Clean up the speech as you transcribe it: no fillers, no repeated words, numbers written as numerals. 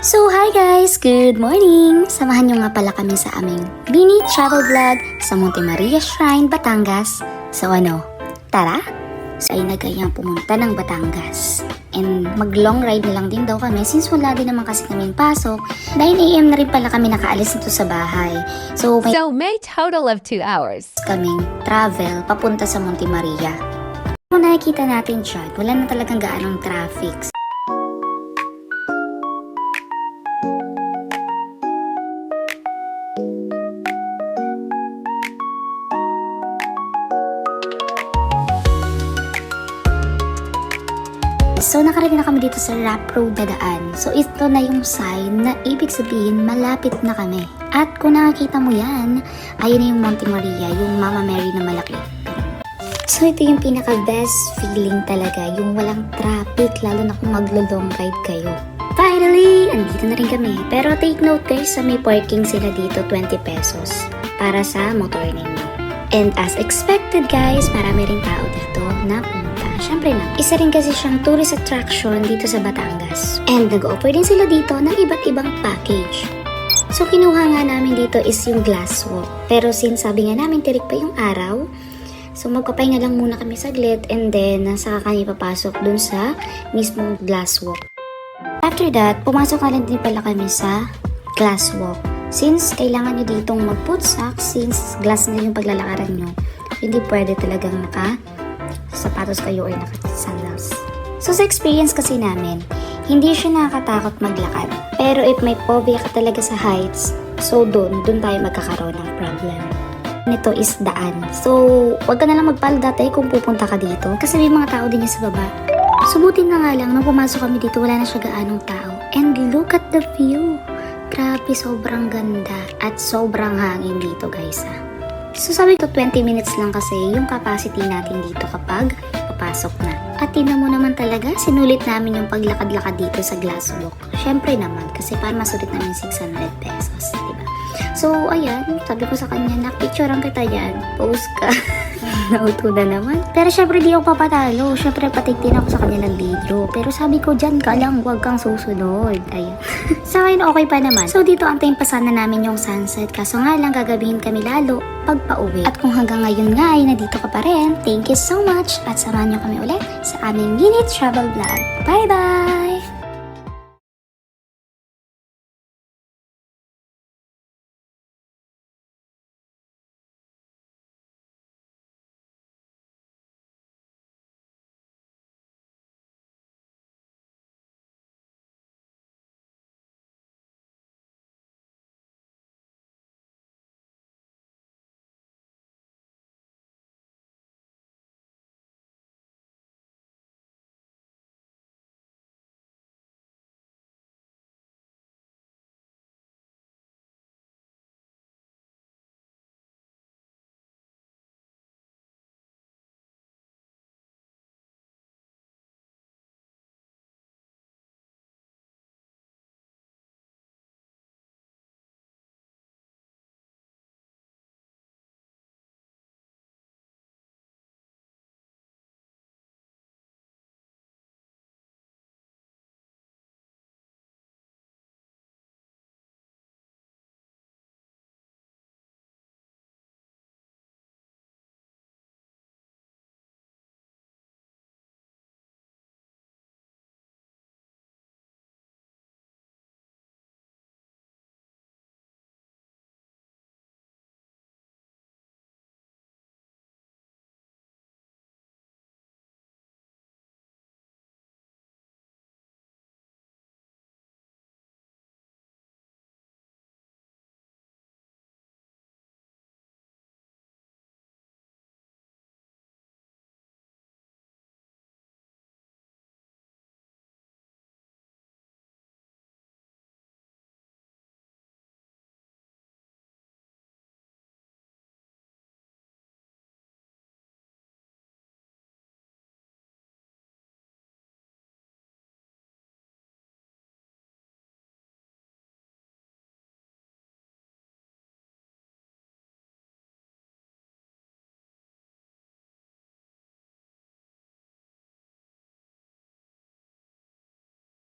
So hi guys! Good morning! Samahan nyo nga pala kami sa aming mini travel vlog sa Monte Maria Shrine, Batangas. So ano, tara? So ay nagayang pumunta ng Batangas. And mag long ride na lang din daw kami since wala din naman kasi kaming pasok. 9 AM na rin pala kami nakaalis nito sa bahay. So may total of 2 hours. kaming travel papunta sa Monte Maria. Kung nakikita natin dyan, wala na talagang gaanong traffic. So nakarating na kami dito sa Rap Road na daan. So ito na yung sign na ibig sabihin malapit na kami. At kung nakakita mo yan, ayun na yung Monte Maria, yung Mama Mary na malaki. So ito yung pinaka best feeling talaga, yung walang traffic, lalo na kung maglo-long ride kayo. Finally, andito na rin kami. Pero take note guys, sa may parking sila dito 20 pesos para sa motor ninyo. And as expected guys, marami rin tao dito na pumunta. Syempre na, isa rin kasi siyang tourist attraction dito sa Batangas. And nag-offer din sila dito ng iba't ibang package. So kinuha nga namin dito is yung glass walk. Pero since sabi nga namin tirik pa yung araw, so magpapahinga lang muna kami saglit and then saka kami papasok dun sa mismong glass walk. After that, pumasok ka lang din pala kami sa glass walk. Since kailangan nyo ditong mag-put socks, since glass na yung paglalakaran nyo, hindi pwede talagang sapatos kayo or naka-sandals. So sa experience kasi namin, hindi siya nakakatakot maglakad. Pero if may phobia ka talaga sa heights, so dun tayo magkakaroon ng problem. Nito is daan. So, wag ka na lang magpalda tayo kung pupunta ka dito kasi may mga tao din niya sa baba. Subutin na nga lang, nung pumasok kami dito, wala na siya gaanong tao. And look at the view! Grabe, sobrang ganda at sobrang hangin dito guys ha. So sabi ko 20 minutes lang kasi yung capacity natin dito kapag papasok na. At tingnan mo naman talaga, sinulit namin yung paglakad-lakad dito sa glass walk. Syempre naman kasi para masulit namin 600 pesos, diba? So ayan, sabi ko sa kanya, nakpicturean kita yan, post ka. Nauto na naman. Pero syempre di ako papatalo. Syempre patigtin ako sa kanya ng video. Pero sabi ko, dyan ka lang, huwag kang susunod. Ayan. Sa akin okay pa naman. So dito antayin pa sana namin yung sunset. Kaso nga lang gagabihin kami lalo pag pauwi. At kung hanggang ngayon nga ay nandito ka pa rin, thank you so much. At samahan nyo kami ulit sa aming mini travel vlog. Bye bye!